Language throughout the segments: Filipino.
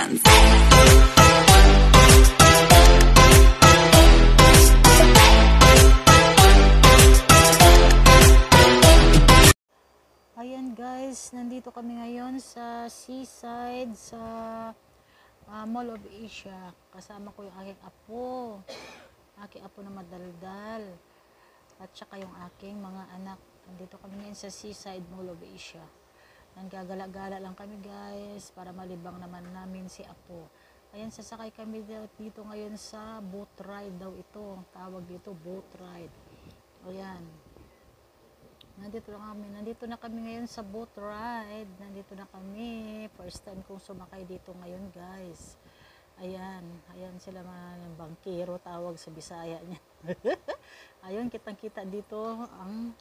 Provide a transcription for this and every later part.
dance. Ayan guys, nandito kami ngayon sa seaside sa Mall of Asia. Kasama ko yung aking apo na madaldal, at saka yung aking mga anak. Nandito kami ngayon sa seaside Mall of Asia. Nanggagala-gala lang kami guys para malibang naman namin si apo. Ayan, sasakay kami dito ngayon sa boat ride daw ito. Tawag dito boat ride. Ayan. Nandito na kami ngayon sa boat ride. Nandito na kami. First time kong sumakay dito ngayon guys. Ayan sila mga bangkero tawag sa Bisaya niya. Ayun, kitang-kita dito ang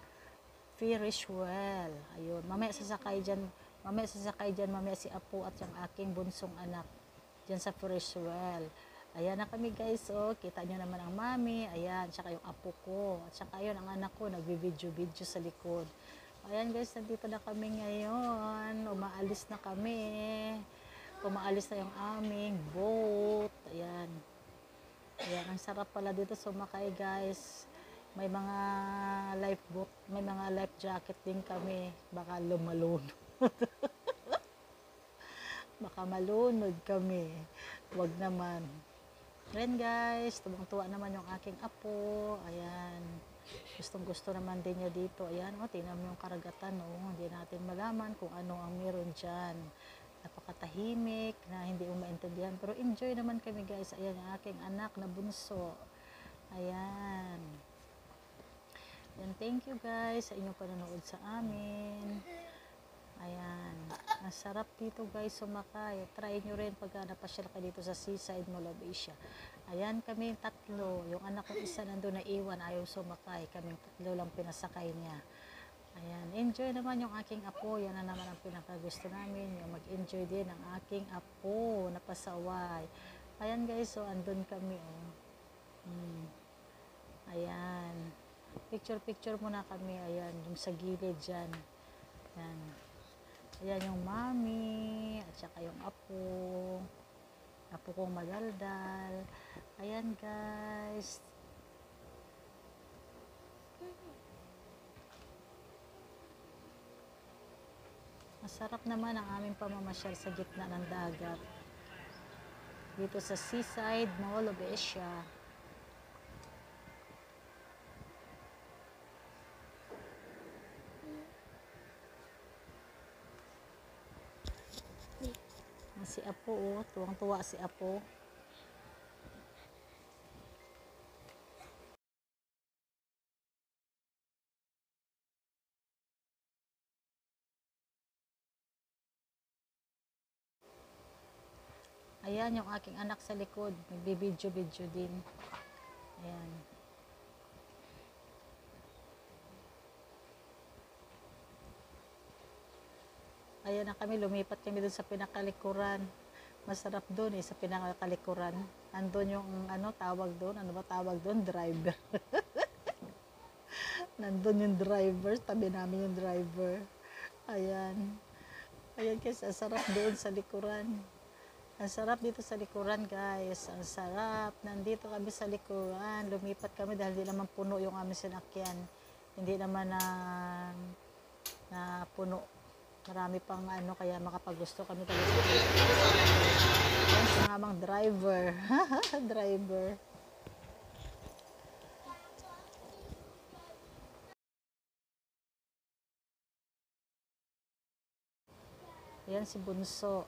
Ferris wheel. Ayun, mamaya sasakay dyan mamaya si Apo at yung aking bunsong anak dyan sa Ferris wheel. Ayan na kami guys, oh, kita nyo naman ang mami, ayan, tsaka yung apo ko, at tsaka yun ang anak ko, nagbi-video sa likod. Ayan guys, nandito na kami ngayon, umaalis na yung aming boat. Ayan, ang sarap pala dito sumakay guys. May mga life jacket din kami, baka lumalunod. Baka malunod kami, wag naman. Ayan guys, tuwang-tuwa naman yung aking apo. Ayan, gustong-gusto naman din niya dito. Ayan, oh, tingnan mo yung karagatan, oh. Hindi natin malaman kung ano ang meron dyan. Napakatahimik na hindi mo maintindihan, pero enjoy naman kami guys. Ayan, yung aking anak na bunso. Ayan, thank you guys sa inyong panonood sa amin. Ayan, masarap dito guys sumakay. Try nyo rin pag napasyal ka dito sa seaside Mall of Asia. Ayan, kami tatlo. Yung anak ko isa nandun na iwan, ayaw sumakay. Kaming tatlo lang pinasakay niya. Ayan, enjoy naman yung aking apo. Yan na naman ang pinakagusto namin, yung mag-enjoy din ang aking apo na pasaway. Ayan guys, so andun kami, oh. Ayan, picture muna kami. Ayan, yung sa gilid dyan. Ayan yung mami at saka yung apo kong madaldal. Ayan guys, masarap naman ang aming pamamasyal sa gitna ng dagat dito sa seaside Mall of Asia. Si Apo, oh, tuwang-tuwa si Apo. Ayan yung aking anak sa likod, nagbibidyo din. Ayan. Ayan na kami, lumipat kami dun sa pinakalikuran. Masarap dun sa pinakalikuran. Andun yung tawag dun, ano ba tawag dun? Driver. Nandun yung driver, tabi namin yung driver. Ayan guys, ang sarap doon sa likuran. Ang sarap dito sa likuran guys, ang sarap. Nandito kami sa likuran, lumipat kami dahil di naman puno yung aming sinakyan. Hindi naman na puno. Marami pang kaya makapagusto kami talaga. Yan si mamang driver. Driver. Yan si Bunso.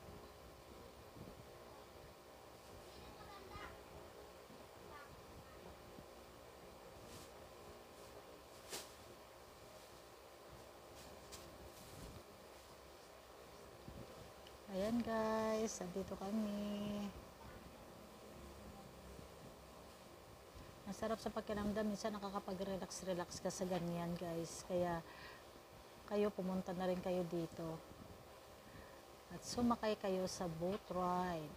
Ayan guys, nandito kami. Masarap sa pakiramdam, minsan nakakapag-relax ka sa ganyan guys. Kaya kayo pumunta na rin kayo dito. At sumakay kayo sa boat ride.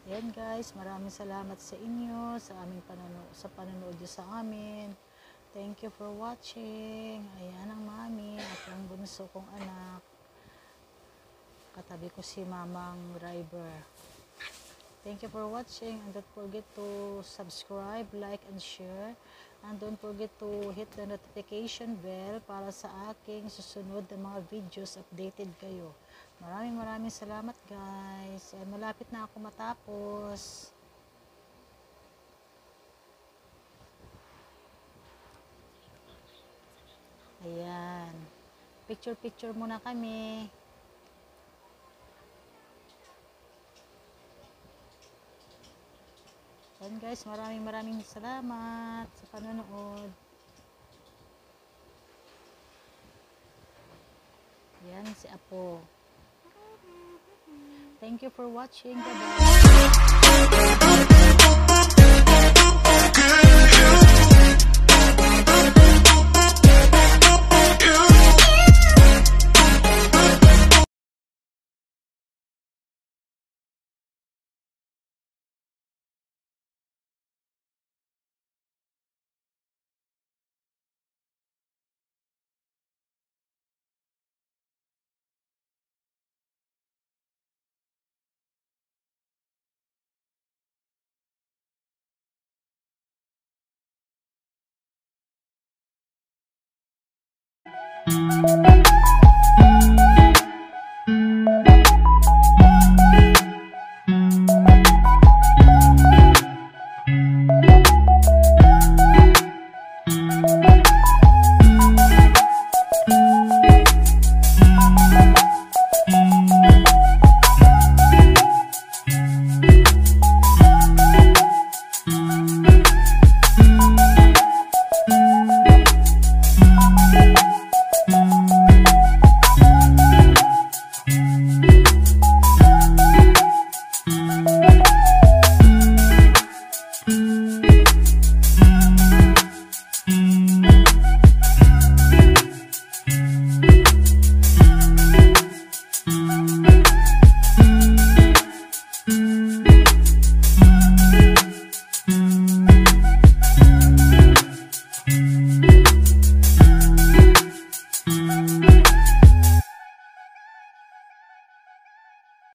Ayan guys, maraming salamat sa inyo, sa aming sa panonood nyo sa amin. Thank you for watching. Ayan ang mami at ang bunso kong anak. Katabi ko si mamang driver. Thank you for watching, and don't forget to subscribe, like, and share. And don't forget to hit the notification bell para sa aking susunod na mga videos, updated kayo. Maraming salamat guys. And malapit na ako matapos. Ayan. Picture muna kami. Ayan guys, maraming salamat sa panonood. Ayan si Apo. Thank you for watching. Bye-bye.